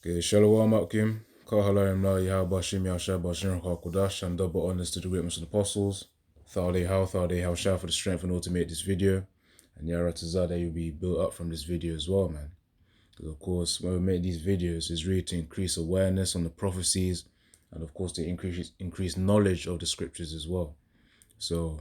Okay, Shalom Akim, Kahalayim La Yahabashim Yashab Bashir Hakudash, and double honors to the greatness of the apostles. Thade How Shah for the strength and all to make this video. And Yara Tazada, you'll be built up from this video as well, man. Because of course, when we make these videos, it's really to increase awareness on the prophecies and of course to increase knowledge of the scriptures as well. So,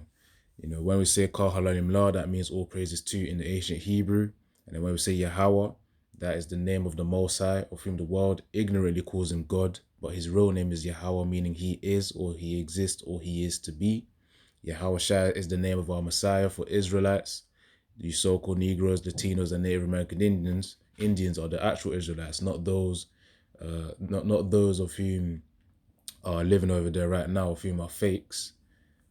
when we say Kahalayim La, that means all praises to in the ancient Hebrew. And then when we say Yahweh, that is the name of the Most High, of whom the world ignorantly calls him God, but his real name is Yahweh, meaning he is, or he exists, or he is to be. Yahweh Shai is the name of our Messiah for Israelites. The so-called Negroes, Latinos, and Native American Indians are the actual Israelites, not those, not those of whom are living over there right now, of whom are fakes.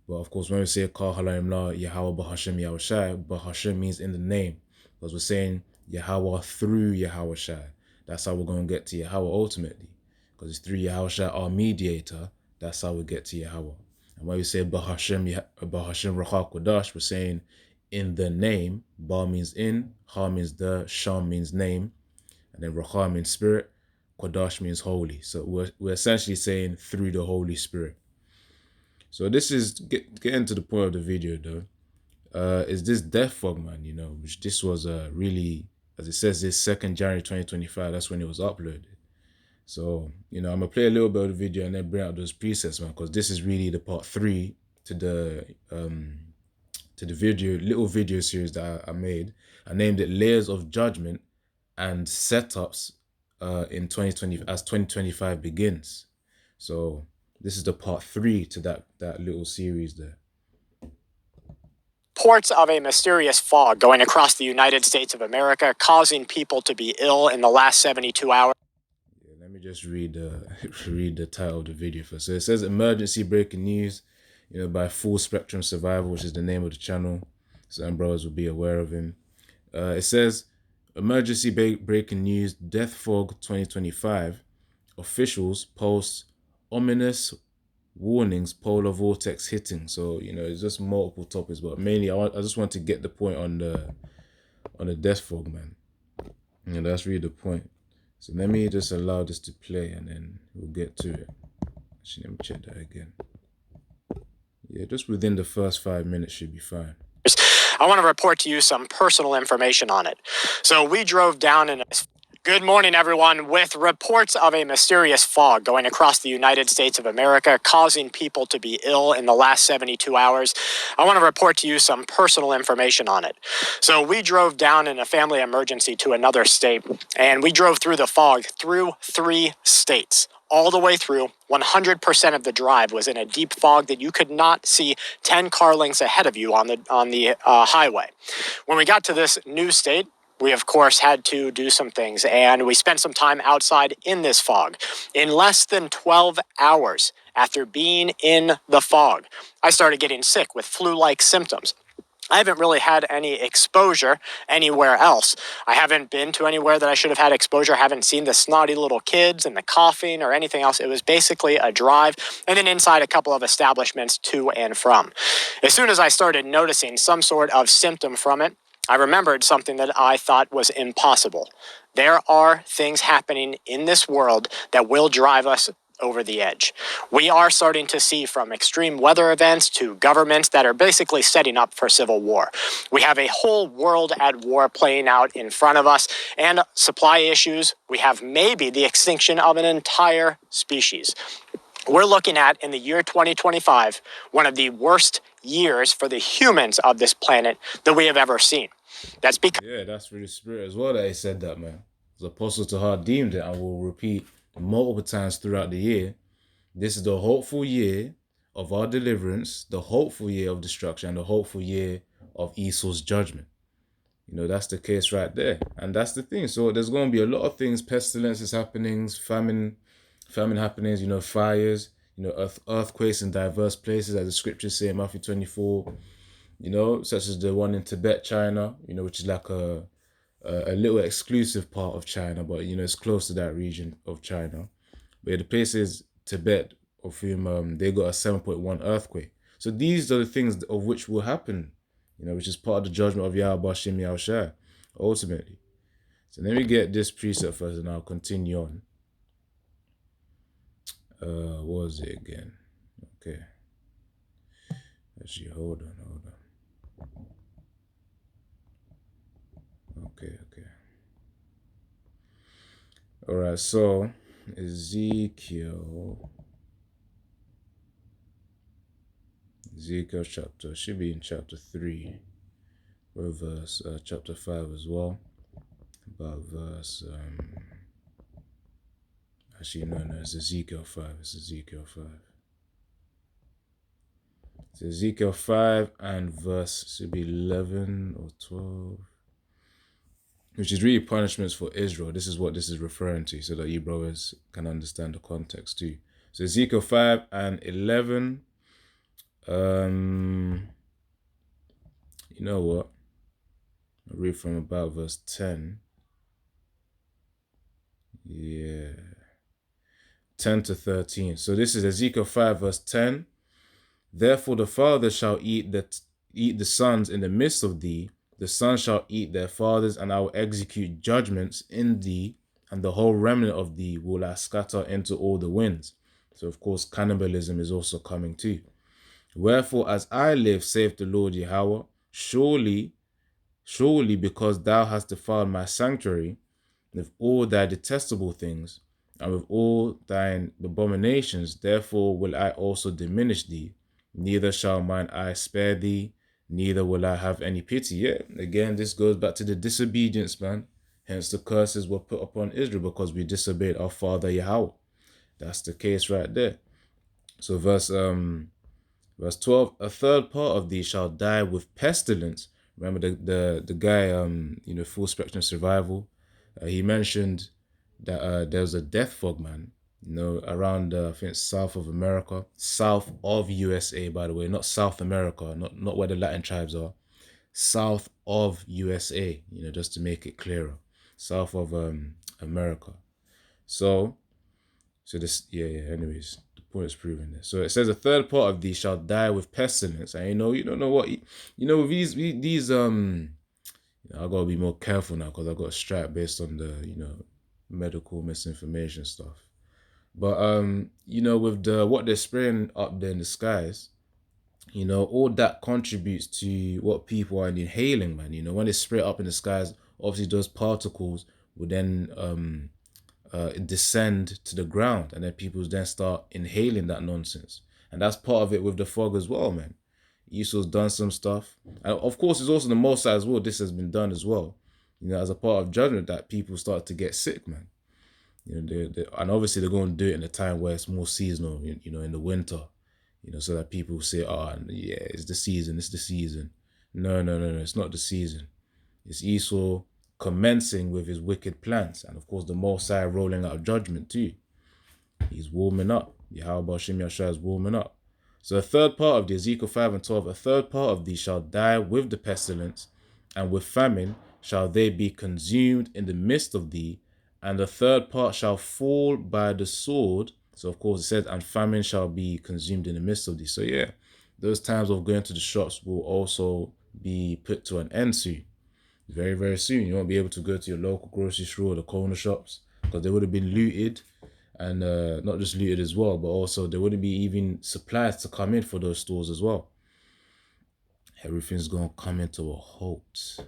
But of course, when we say Kal Halayim La, Yahweh Bahashem Yahweh Shai, Bahashem means in the name. Because we're saying Yahweh through Yahweh Shai. That's how we're going to get to Yahweh ultimately. Because it's through Yahweh Shai, our mediator. That's how we get to Yahweh. And when we say Bahashem Racha Kodash, we're saying in the name. Ba means in, Ha means the, Sham means name. And then Racha means spirit. Kodash means holy. So we're essentially saying through the Holy Spirit. So this is, getting to the point of the video though, is this death fog, man, which this was really, as it says, this 2nd January 2025, that's when it was uploaded. So, I'm going to play a little bit of the video and then bring out those presets, man, because this is really the part 3 to the little video series that I made. I named it Layers of Judgment and Setups in 2020 as 2025 begins. So this is the part 3 to that little series there. Reports of a mysterious fog going across the United States of America, causing people to be ill in the last 72 hours. Yeah, let me just read the title of the video first. So it says emergency breaking news, by Full Spectrum Survival, which is the name of the channel. Some brothers will be aware of him. It says emergency breaking news, death fog 2025. Officials post ominous warnings, polar vortex hitting. So it's just multiple topics, but mainly I just want to get the point on the death fog, man. That's really the point. So let me just allow this to play and then we'll get to it. Actually, let me check that again. Yeah, just within the first 5 minutes should be fine. I want to report to you some personal information on it. So we drove down in a... Good morning, everyone. With reports of a mysterious fog going across the United States of America, causing people to be ill in the last 72 hours, I want to report to you some personal information on it. So we drove down in a family emergency to another state, and we drove through the fog through 3 states. All the way through, 100% of the drive was in a deep fog that you could not see 10 car lengths ahead of you on the highway. When we got to this new state, we, of course, had to do some things, and we spent some time outside in this fog. In less than 12 hours after being in the fog, I started getting sick with flu-like symptoms. I haven't really had any exposure anywhere else. I haven't been to anywhere that I should have had exposure. I haven't seen the snotty little kids and the coughing or anything else. It was basically a drive and then inside a couple of establishments to and from. As soon as I started noticing some sort of symptom from it, I remembered something that I thought was impossible. There are things happening in this world that will drive us over the edge. We are starting to see, from extreme weather events to governments that are basically setting up for civil war. We have a whole world at war playing out in front of us, and supply issues. We have maybe the extinction of an entire species. We're looking at, in the year 2025, one of the worst years for the humans of this planet that we have ever seen. That's because... Yeah, that's really spirit as well that he said that, man. The Apostle Tahar deemed it, and will repeat multiple times throughout the year. This is the hopeful year of our deliverance, the hopeful year of destruction, and the hopeful year of Esau's judgment. That's the case right there. And that's the thing. So there's going to be a lot of things, pestilences happenings, famine happenings, fires, earthquakes in diverse places, as the scriptures say in Matthew 24, such as the one in Tibet, China, which is like a little exclusive part of China, but it's close to that region of China. But the place is Tibet, of whom they got a 7.1 earthquake. So these are the things of which will happen, which is part of the judgment of Yahweh Bashim Yahushua, ultimately. So let me get this preset first and I'll continue on. What was it again? Okay. Actually, hold on. Okay. All right, so Ezekiel chapter should be in chapter 3, or verse chapter 5 as well. About verse actually no, it's Ezekiel 5. It's Ezekiel 5. It's Ezekiel 5 and verse should be 11 or 12. Which is really punishments for Israel. This is what this is referring to, so that you brothers can understand the context too. So Ezekiel 5 and 11. You know what? I'll read from about verse 10. Yeah. 10 to 13. So this is Ezekiel 5 verse 10. Therefore the fathers shall eat the sons in the midst of thee, the sons shall eat their fathers, and I will execute judgments in thee, and the whole remnant of thee will I scatter into all the winds. So of course cannibalism is also coming too. Wherefore as I live, saith the Lord Yahweh, surely because thou hast defiled my sanctuary with all thy detestable things, and with all thine abominations, therefore will I also diminish thee, neither shall mine eye spare thee, neither will I have any pity. Yeah, again, this goes back to the disobedience, man. Hence the curses were put upon Israel because we disobeyed our father Yahweh. That's the case right there. So verse 12, a third part of thee shall die with pestilence. Remember the guy, full spectrum survival. He mentioned that there was a death fog, man. Around I think south of America, south of USA, by the way, not South America, not where the Latin tribes are. South of USA, just to make it clearer, south of America. So this, yeah. Anyways, the point is proven there. So it says a third part of thee shall die with pestilence, and you don't know what with these I gotta be more careful now because I got a strap based on the medical misinformation stuff. But with what they're spraying up there in the skies, all that contributes to what people are inhaling, man. When they spray it up in the skies, obviously those particles will then descend to the ground, and then people then start inhaling that nonsense. And that's part of it with the fog as well, man. Esau's done some stuff, and of course it's also the Most High as well. This has been done as well, as a part of judgment, that people start to get sick, man. And obviously they're going to do it in a time where it's more seasonal, in the winter, so that people say, oh yeah, it's the season. No, it's not the season. It's Esau commencing with his wicked plans, and of course the Most High rolling out judgment too. He's warming up. Yahweh Shem Yahshua is warming up. So a third part of the Ezekiel 5 and 12, a third part of thee shall die with the pestilence, and with famine shall they be consumed in the midst of thee, and the third part shall fall by the sword. So of course it says, and famine shall be consumed in the midst of thee. So yeah, those times of going to the shops will also be put to an end soon. Very, very soon. You won't be able to go to your local grocery store or the corner shops because they would have been looted, and not just looted as well, but also there wouldn't be even supplies to come in for those stores as well. Everything's going to come into a halt.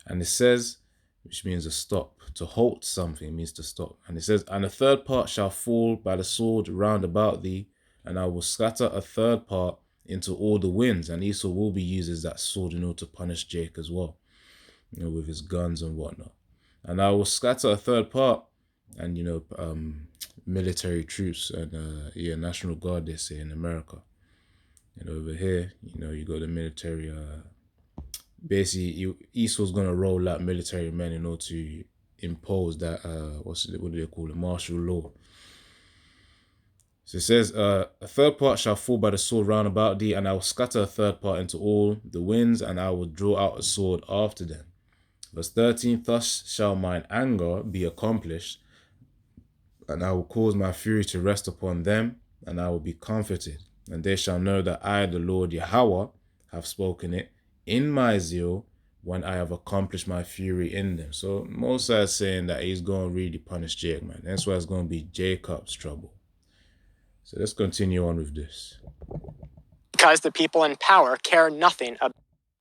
And it says, which means a stop. To halt something means to stop. And it says, and a third part shall fall by the sword round about thee, and I will scatter a third part into all the winds. And Esau will be used as that sword in order to punish Jake as well, with his guns and whatnot. And I will scatter a third part, and military troops and National Guard, they say in America. And over here, you got the military. Basically, Esau's gonna roll out military men in order to impose that what do they call it? Martial law. So it says, a third part shall fall by the sword round about thee, and I will scatter a third part into all the winds, and I will draw out a sword after them. Verse 13, thus shall mine anger be accomplished, and I will cause my fury to rest upon them, and I will be comforted. And they shall know that I, the Lord Yahweh, have spoken it in my zeal, when I have accomplished my fury in them. So Moses is saying that he's going to really punish Jacob, man. That's why it's going to be Jacob's trouble. So let's continue on with this. Because the people in power care nothing about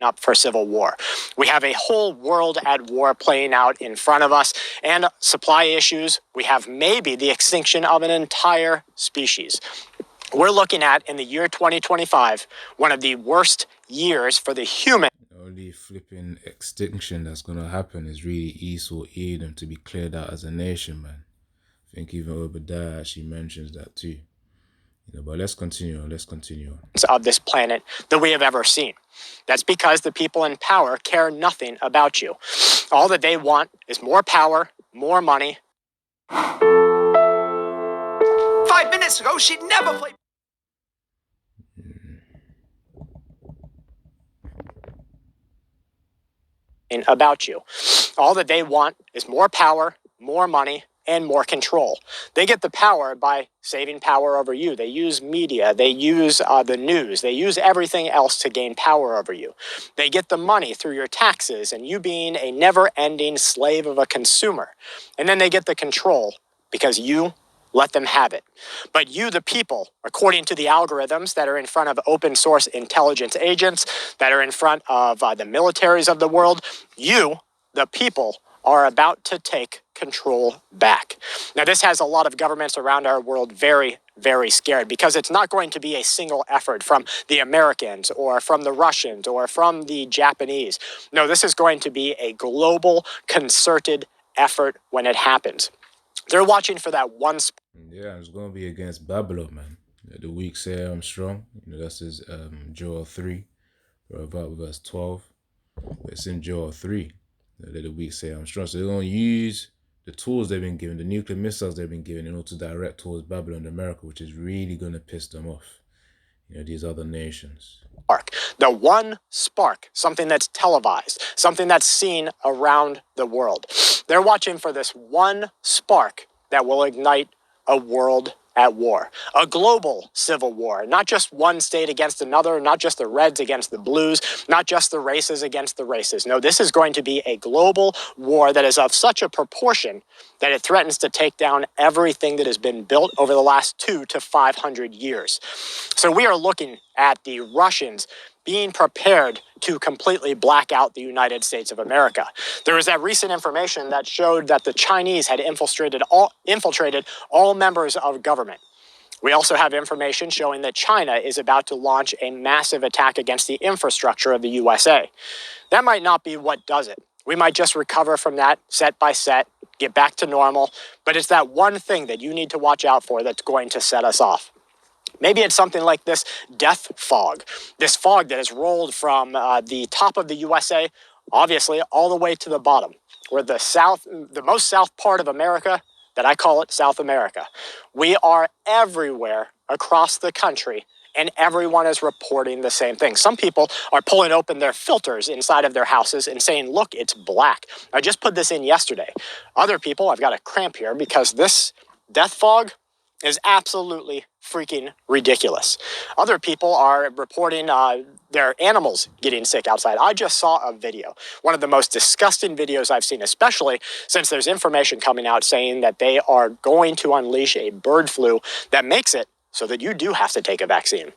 up for civil war. We have a whole world at war playing out in front of us, and supply issues. We have maybe the extinction of an entire species. We're looking at, in the year 2025, one of the worst years for the human. The only flipping extinction that's gonna happen is really East or Edom to be cleared out as a nation, man. I think even Obadiah actually mentions that too. But let's continue on. Of this planet that we have ever seen. That's because the people in power care nothing about you. All that they want is more power, more money. 5 minutes ago, she'd never play. About you. All that they want is more power, more money, and more control. They get the power by saving power over you. They use media, they use the news, they use everything else to gain power over you. They get the money through your taxes and you being a never-ending slave of a consumer. And then they get the control because you let them have it. But you, the people, according to the algorithms that are in front of open source intelligence agents, that are in front of the militaries of the world, you, the people, are about to take control back. Now, this has a lot of governments around our world very, very scared because it's not going to be a single effort from the Americans or from the Russians or from the Japanese. No, this is going to be a global, concerted effort when it happens. They're watching for that one. Yeah, it's going to be against Babylon, man. The weak say I'm strong. That's his Joel 3, about verse 12. But it's in Joel 3. Let the weak say I'm strong. So they're going to use the tools they've been given, the nuclear missiles they've been given, in order to direct towards Babylon and America, which is really going to piss them off. These other nations. The one spark, something that's televised, something that's seen around the world. They're watching for this one spark that will ignite a world at war, a global civil war, not just one state against another, not just the reds against the blues, not just the races against the races. No, this is going to be a global war that is of such a proportion that it threatens to take down everything that has been built over the last 200 to 500 years. So we are looking at the Russians being prepared to completely black out the United States of America. There was that recent information that showed that the Chinese had infiltrated all members of government. We also have information showing that China is about to launch a massive attack against the infrastructure of the USA. That might not be what does it. We might just recover from that set by set, get back to normal, but it's that one thing that you need to watch out for that's going to set us off. Maybe it's something like this death fog, this fog that has rolled from the top of the USA, obviously, all the way to the bottom, where the most south part of America, that I call it South America. We are everywhere across the country, and everyone is reporting the same thing. Some people are pulling open their filters inside of their houses and saying, look, it's black. I just put this in yesterday. Other people, I've got a cramp here because this death fog is absolutely freaking ridiculous. Other people are reporting their animals getting sick outside. I just saw a video, one of the most disgusting videos I've seen, especially since there's information coming out saying that they are going to unleash a bird flu that makes it so that you do have to take a vaccine.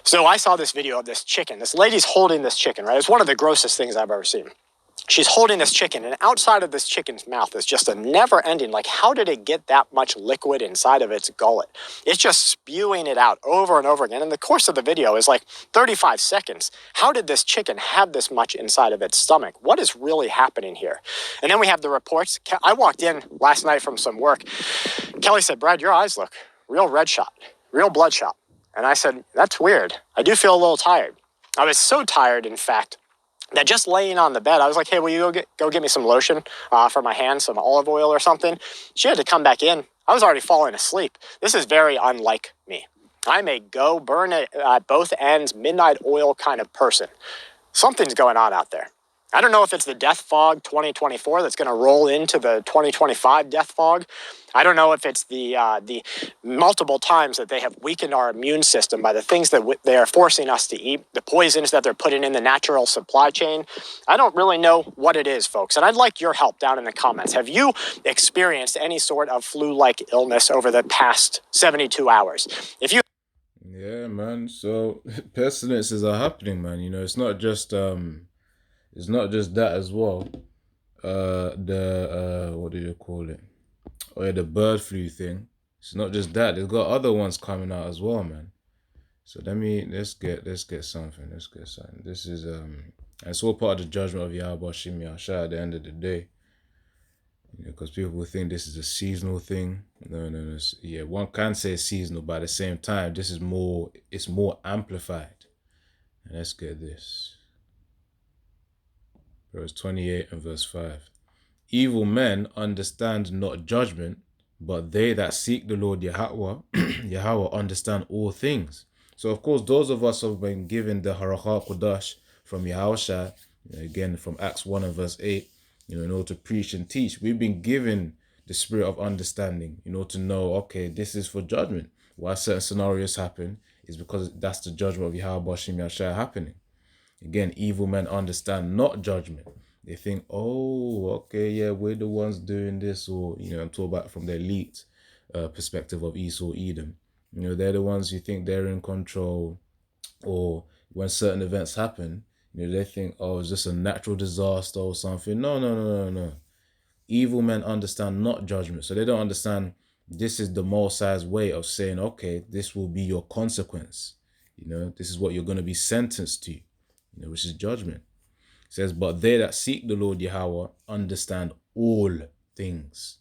So I saw this video of this chicken. This lady's holding this chicken, right? It's one of the grossest things I've ever seen. She's holding this chicken, and outside of this chicken's mouth is just a never-ending, like, how did it get that much liquid inside of its gullet? It's just spewing it out over and over again. And the course of the video is like 35 seconds. How did this chicken have this much inside of its stomach? What is really happening here? And then we have the reports. I walked in last night from some work. Kelly said, Brad, your eyes look real red shot, real bloodshot. And I said, that's weird. I do feel a little tired. I was so tired, in fact, that just laying on the bed, I was like, hey, will you go get me some lotion for my hands, some olive oil or something? She had to come back in. I was already falling asleep. This is very unlike me. I'm a go burn it at both ends, midnight oil kind of person. Something's going on out there. I don't know if it's the death fog 2024 that's going to roll into the 2025 death fog. I don't know if it's the multiple times that they have weakened our immune system by the things that they are forcing us to eat, the poisons that they're putting in the natural supply chain. I don't really know what it is, folks, and I'd like your help down in the comments. Have you experienced any sort of flu-like illness over the past 72 hours? If you Yeah, man. So pestilences are happening, man. You know, it's not just that as well. What do you call it? Oh yeah, the bird flu thing. It's not just that. They've got other ones coming out as well, man. So let's get something. Let's get something. This is it's all part of the judgment of Yahweh Shem Yahshua at the end of the day. Because people think this is a seasonal thing. No. Yeah, one can say it's seasonal, but at the same time, it's more amplified. And let's get this. Verse 28 and verse 5. Evil men understand not judgment, but they that seek the Lord Yahweh, Yahweh understand all things. So of course, those of us who have been given the Harachah Kodash from Yahushua, again from Acts 1 and verse 8, in order to preach and teach, we've been given the spirit of understanding, to know, okay, this is for judgment. Why certain scenarios happen is because that's the judgment of Yahweh Shem Yahshua happening. Again, evil men understand not judgment. They think, oh, okay, yeah, we're the ones doing this, or, I'm talking about from the elite perspective of Esau, Edom. They're the ones who think they're in control, or when certain events happen, they think, oh, it's just a natural disaster or something. No. Evil men understand not judgment. So they don't understand this is the Most High's way of saying, okay, this will be your consequence. This is what you're going to be sentenced to, which is judgment. It says, but they that seek the Lord Yahweh understand all things.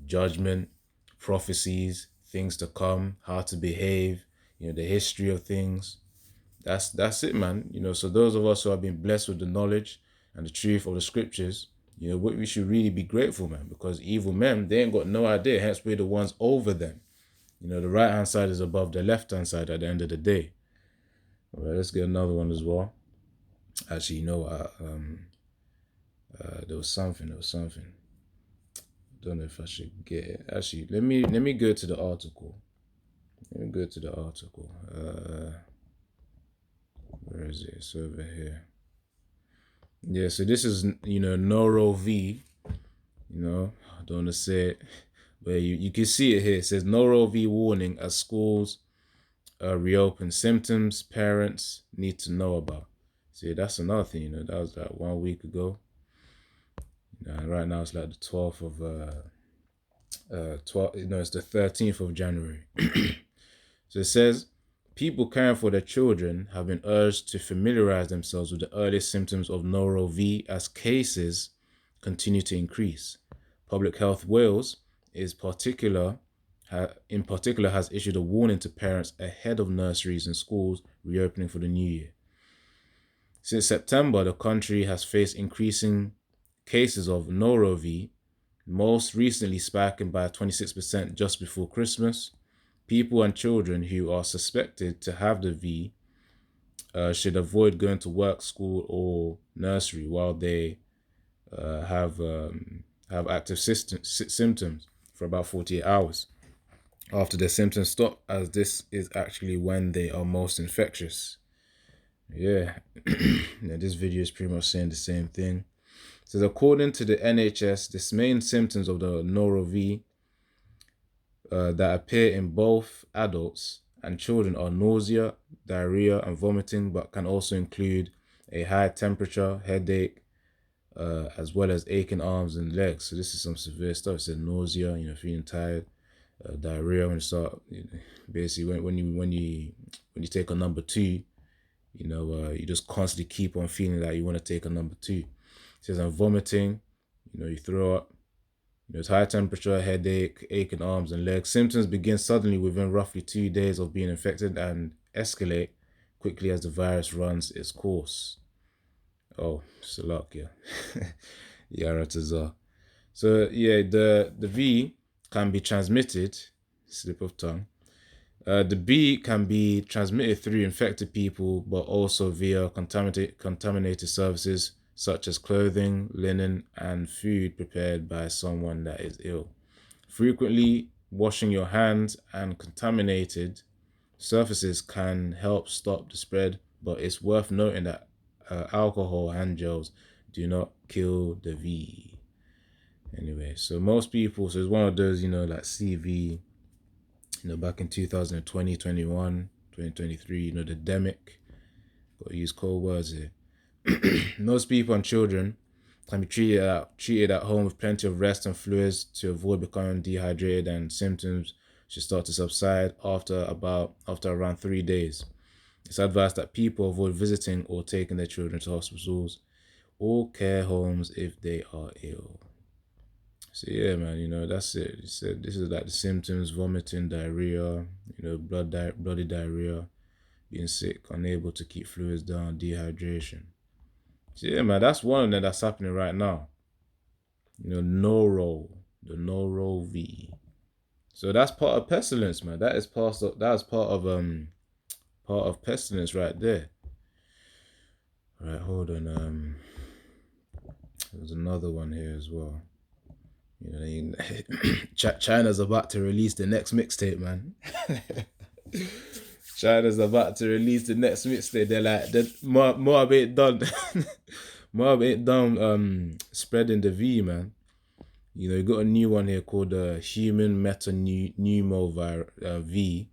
Judgment, prophecies, things to come, how to behave, the history of things. That's it, man. So those of us who have been blessed with the knowledge and the truth of the scriptures, we should really be grateful, man, because evil men, they ain't got no idea. Hence, we're the ones over them. The right-hand side is above the left-hand side at the end of the day. All right, let's get another one as well. Actually, there was something. Don't know if I should get it. Actually, let me go to the article. Where is it? It's over here. Yeah, so this is, Noro V. I don't want to say it, but you can see it here. It says Noro V warning as schools reopen, symptoms parents need to know about. See, that's another thing, that was like 1 week ago. Right now it's like the 12th of, it's the 13th of January. So it says, people caring for their children have been urged to familiarize themselves with the earliest symptoms of Noro V as cases continue to increase. Public Health Wales in particular has issued a warning to parents ahead of nurseries and schools reopening for the new year. Since September, the country has faced increasing cases of Noro V, most recently spiking by 26% just before Christmas. People and children who are suspected to have the V should avoid going to work, school, or nursery while they have active symptoms for about 48 hours after their symptoms stop, as this is actually when they are most infectious. Yeah, this video is pretty much saying the same thing. It says, according to the NHS, the main symptoms of the Noro V that appear in both adults and children are nausea, diarrhea, and vomiting, but can also include a high temperature, headache, as well as aching arms and legs. So this is some severe stuff. It says nausea, feeling tired, diarrhea when you start, basically when you take a number 2, you just constantly keep on feeling like you want to take a number 2. It says, and vomiting, you throw up. It's high temperature, headache, aching arms and legs. Symptoms begin suddenly within roughly 2 days of being infected and escalate quickly as the virus runs its course. Oh, Salakia. Yaratazar. So yeah, the V can be transmitted, slip of tongue, The B can be transmitted through infected people, but also via contaminated surfaces such as clothing, linen, and food prepared by someone that is ill. Frequently washing your hands and contaminated surfaces can help stop the spread, but it's worth noting that alcohol hand gels do not kill the V. Anyway, so most people, so it's one of those, like CV, back in 2020, 21, 2023, the demic. Got to use cold words here. Most people and children can be treated at home with plenty of rest and fluids to avoid becoming dehydrated, and symptoms should start to subside after around 3 days. It's advised that people avoid visiting or taking their children to hospitals or care homes if they are ill. So yeah, man, that's it. He said this is like the symptoms: vomiting, diarrhea, bloody diarrhea, being sick, unable to keep fluids down, dehydration. So yeah, man, that's one of them that's happening right now. The Noro V. So that's part of pestilence, man. That's part of pestilence right there. Right, hold on. There's another one here as well. China's about to release the next mixtape, man. China's about to release the next mixtape. They're like, Moab ain't done. Moab ain't done spreading the V, man. You got a new one here called Human Metapneumo V.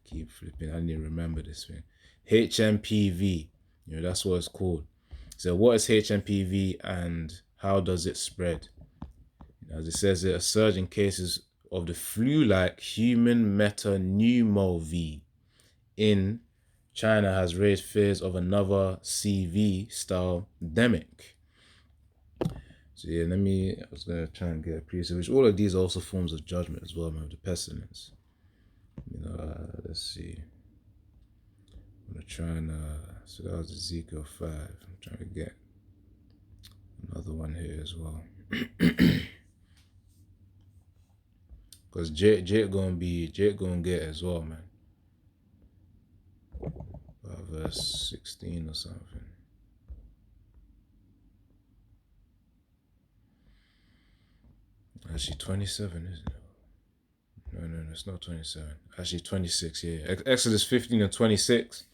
Keep flipping, I need to remember this thing. HMPV. That's what it's called. So what is HMPV and how does it spread? As it says, a surge in cases of the flu-like human metapneumo V in China has raised fears of another CV-style demic. So yeah, I was going to try and get a piece of which all of these are also forms of judgment as well, man, the pestilence. Let's see. I'm going to try and, so that was Ezekiel 5. I'm trying to get another one here as well. Because Jake gonna get it as well, man. Verse 16 or something. Actually 27, isn't it? No, it's not 27. Actually 26, yeah. Exodus 15 and 26.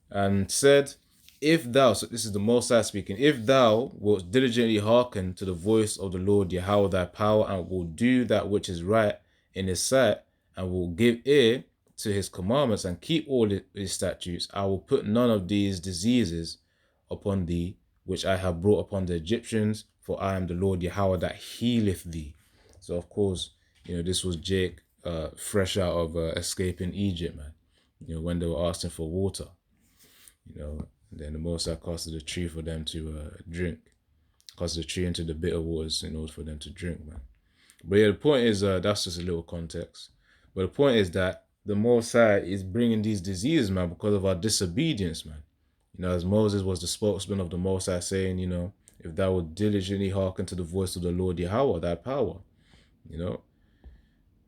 And said, if thou, so this is the Most High speaking, if thou wilt diligently hearken to the voice of the Lord Yahweh thy power, and will do that which is right in his sight, and will give ear to his commandments, and keep all his statutes, I will put none of these diseases upon thee, which I have brought upon the Egyptians, for I am the Lord Yahweh that healeth thee. So of course, this was Jake, fresh out of escaping Egypt, man. When they were asking for water. Then the Most High casted a tree for them to drink. Casted a tree into the bitter waters in order for them to drink, man. But yeah, the point is, that's just a little context. But the point is that the Most High is bringing these diseases, man, because of our disobedience, man. As Moses was the spokesman of the Most High saying, if thou would diligently hearken to the voice of the Lord Yahweh, thy power, and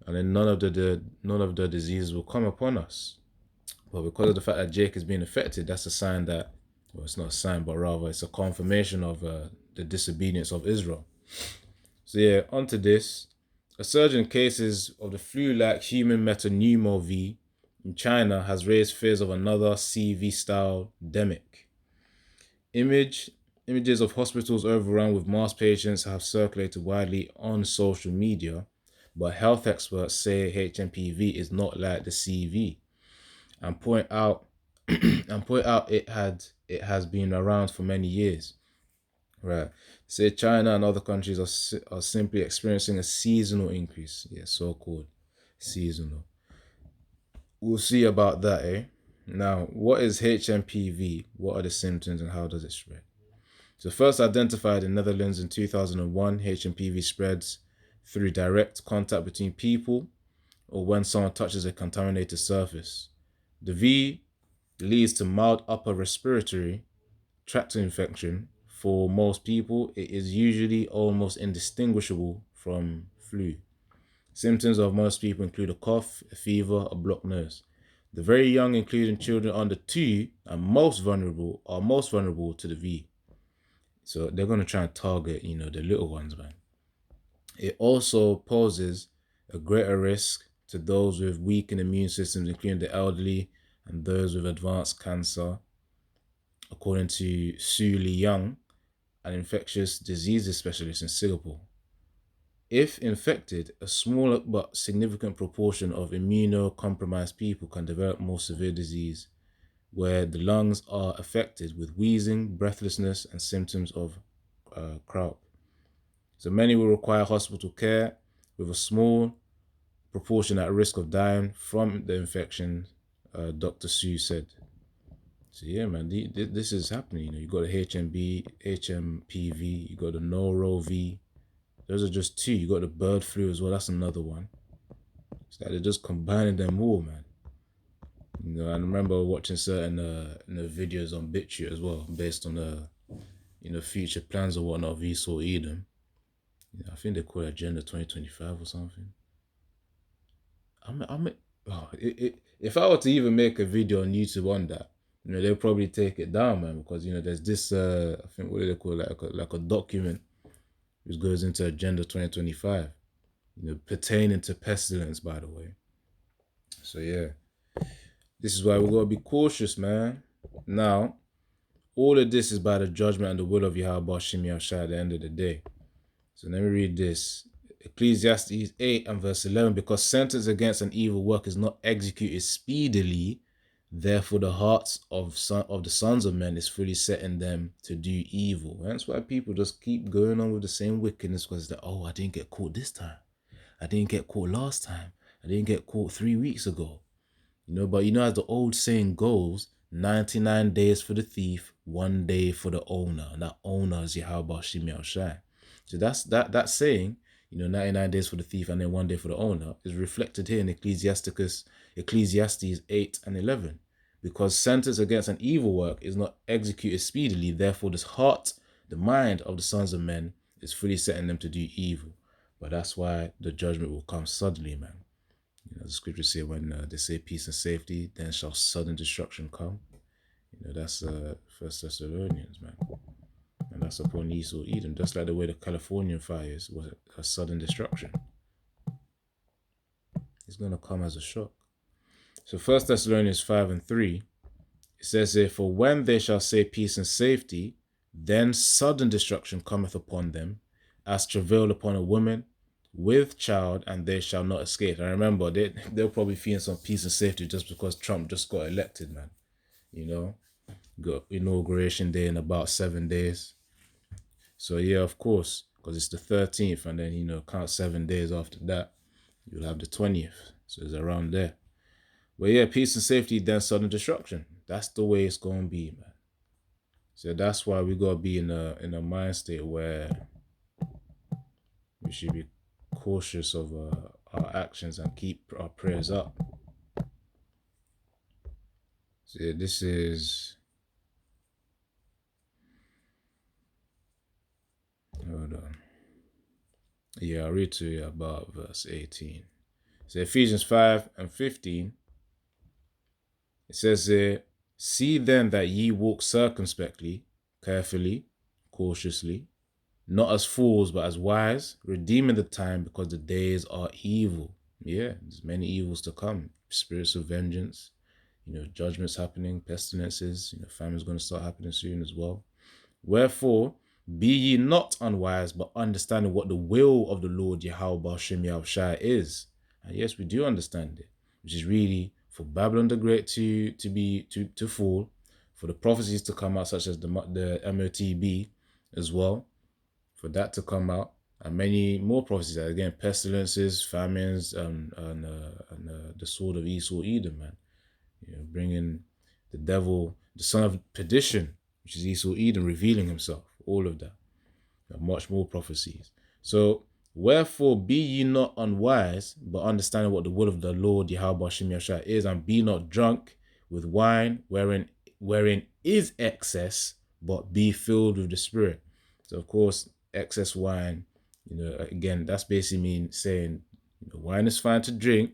then none of the diseases will come upon us. But because of the fact that Jake is being affected, that's a sign that, well, it's not a sign, but rather it's a confirmation of the disobedience of Israel. So yeah, onto this. A surge in cases of the flu-like human metapneumo V in China has raised fears of another CV-style demic. Images of hospitals overrun with mass patients have circulated widely on social media, but health experts say HMPV is not like the CV. And point out it has been around for many years. Right. Say China and other countries are simply experiencing a seasonal increase. Yeah, so-called seasonal. We'll see about that, eh? Now, what is HMPV? What are the symptoms and how does it spread? So first identified in Netherlands in 2001, HMPV spreads through direct contact between people or when someone touches a contaminated surface. The V leads to mild upper respiratory tract infection. For most people, it is usually almost indistinguishable from flu. Symptoms of most people include a cough, a fever, a blocked nose. The very young, including children under 2, are most vulnerable to the V. So they're going to try and target, the little ones, man. It also poses a greater risk to those with weakened immune systems, including the elderly and those with advanced cancer, according to Su Li Young, an infectious diseases specialist in Singapore. If infected, a small but significant proportion of immunocompromised people can develop more severe disease, where the lungs are affected with wheezing, breathlessness, and symptoms of croup. So many will require hospital care, with a small proportion at risk of dying from the infection, Dr. Su said. So yeah, man, this is happening. You got the HMPV, you got the Noro-V. Those are just 2. You got the bird flu as well. That's another one. It's like they're just combining them all, man. I remember watching certain videos on BitChute as well, based on future plans or whatnot of Esau Edom. I think they call it Agenda 2025 or something. If I were to even make a video on YouTube on that, they'll probably take it down, man, because there's this I think, what do they call it, like a document which goes into Agenda 2025, pertaining to pestilence, by the way. So yeah, this is why we gotta be cautious, man. Now, all of this is by the judgment and the will of Yahweh Shem Yahshai at the end of the day. So let me read this. Ecclesiastes 8 and verse 11, because sentence against an evil work is not executed speedily, therefore the hearts of the sons of men is fully set in them to do evil. And that's why people just keep going on with the same wickedness, because they're, I didn't get caught this time. I didn't get caught last time. I didn't get caught 3 weeks ago. But as the old saying goes, 99 days for the thief, 1 day for the owner. And that owner is Yahweh Shem Yahshai. So that's that saying, 99 days for the thief and then 1 day for the owner, is reflected here in Ecclesiastes 8 and 11. Because sentence against an evil work is not executed speedily, therefore the mind of the sons of men is fully set in them to do evil. But that's why the judgment will come suddenly, man. The scriptures say when they say peace and safety, then shall sudden destruction come. That's 1 Thessalonians, man. And that's upon Esau Edom, just like the way the Californian fires was a sudden destruction. It's going to come as a shock. So 1 Thessalonians 5 and 3, it says here, for when they shall say peace and safety, then sudden destruction cometh upon them, as travail upon a woman with child, and they shall not escape. And remember, they'll probably feeling some peace and safety just because Trump just got elected, man. Got inauguration day in about 7 days. So yeah, of course, because it's the 13th, and then, count 7 days after that, you'll have the 20th. So it's around there. But yeah, peace and safety, then sudden destruction. That's the way it's going to be, man. So that's why we got to be in a mind state where we should be cautious of our actions and keep our prayers up. So yeah, this is... Hold on. Yeah, I'll read to you about verse 18. So Ephesians 5 and 15, it says there, see then that ye walk circumspectly, carefully, cautiously, not as fools, but as wise, redeeming the time, because the days are evil. Yeah, there's many evils to come. Spirits of vengeance, judgments happening, pestilences, famine's going to start happening soon as well. Wherefore, be ye not unwise, but understanding what the will of the Lord Yahweh Shem Yahshai is. And yes, we do understand it, which is really for Babylon the Great to fall, for the prophecies to come out, such as the MOTB as well, for that to come out, and many more prophecies. Again, pestilences, famines, and the sword of Esau Edom, man. Bringing the devil, the son of perdition, which is Esau Edom, revealing himself. All of that, and much more prophecies. So, wherefore be ye not unwise, but understanding what the will of the Lord Yahweh Shem Yahshai is, and be not drunk with wine, wherein is excess, but be filled with the Spirit. So, of course, excess wine, again, that's basically saying, the wine is fine to drink,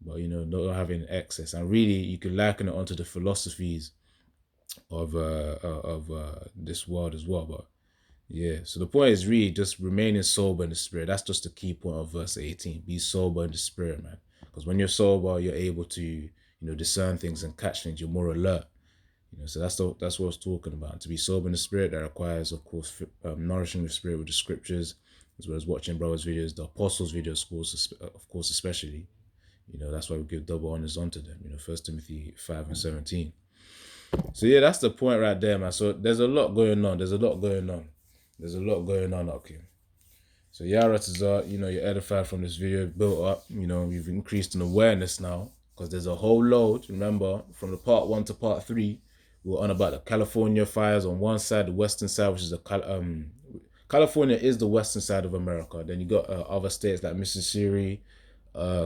but not having excess. And really, you could liken it onto the philosophies of this world as well. But yeah, so the point is really just remaining sober in the spirit. That's just the key point of verse 18. Be sober in the spirit, man. Because when you're sober, you're able to discern things and catch things. You're more alert. So that's what I was talking about. To be sober in the spirit, that requires, of course, nourishing the spirit with the scriptures, as well as watching brothers' videos, the apostles' videos, of course, especially. That's why we give double honors onto them. 1 Timothy 5:17. So yeah, that's the point right there, man. So there's a lot going on. There's a lot going on up here. So Yara Tazar, you're edified from this video, built up. You've increased in awareness now, because there's a whole load. Remember, from the part 1 to part 3, we were on about the California fires on one side, the western side, which is California is the western side of America. Then you got other states like Mississippi,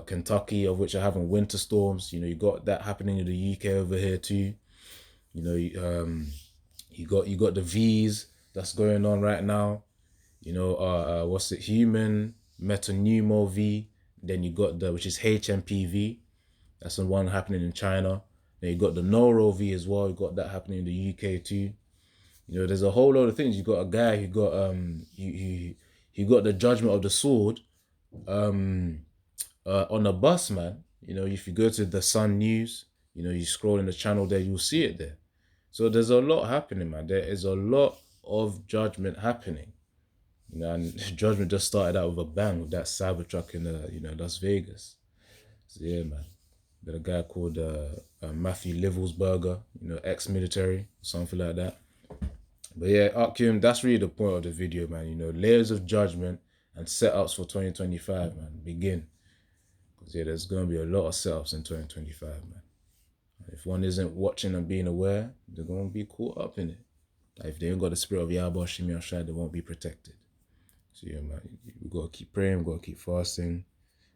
Kentucky, of which are having winter storms. You got that happening in the UK over here too. You got the V's that's going on right now. What's it? Human metapneumo V. Then you got which is HMPV. That's the one happening in China. Then you got the Noro V as well. You got that happening in the UK too. There's a whole lot of things. You got a guy who got he got the judgment of the sword on a bus, man. If you go to the Sun News, you scroll in the channel there, you'll see it there. So there's a lot happening, man. There is a lot of judgment happening. And judgment just started out with a bang with that Cybertruck in Las Vegas. So yeah, man. Got a guy called Matthew Livelsberger, ex-military, something like that. But yeah, Akim, that's really the point of the video, man. Layers of judgment and setups for 2025, man. Begin. Because yeah, there's going to be a lot of setups in 2025, man. If one isn't watching and being aware, they're going to be caught up in it. If they ain't got the spirit of Yahweh Shimi Ashai, they won't be protected. So yeah, man, we got to keep praying, we got to keep fasting,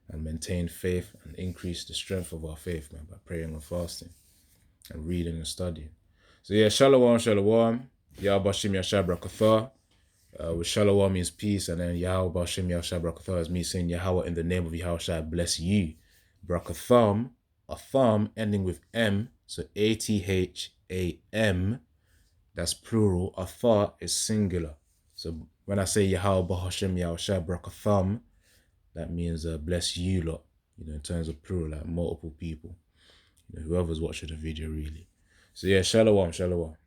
and maintain faith and increase the strength of our faith, man, by praying and fasting and reading and studying. So yeah, Shalom, Shalom. Yahweh Shimi Ashai Brakatha. With Shalom means peace, and then Yahweh Shimi Ashai Brakatha is me saying Yahweh in the name of Yahweh Shai bless you. Brakatham, a thumb ending with M, so ATHAM, that's plural. Atha is singular. So when I say Yahweh Hashem Yahushua Brakatham, that means bless you lot, in terms of plural, like multiple people, whoever's watching the video really. So yeah, Shalom, Shalom.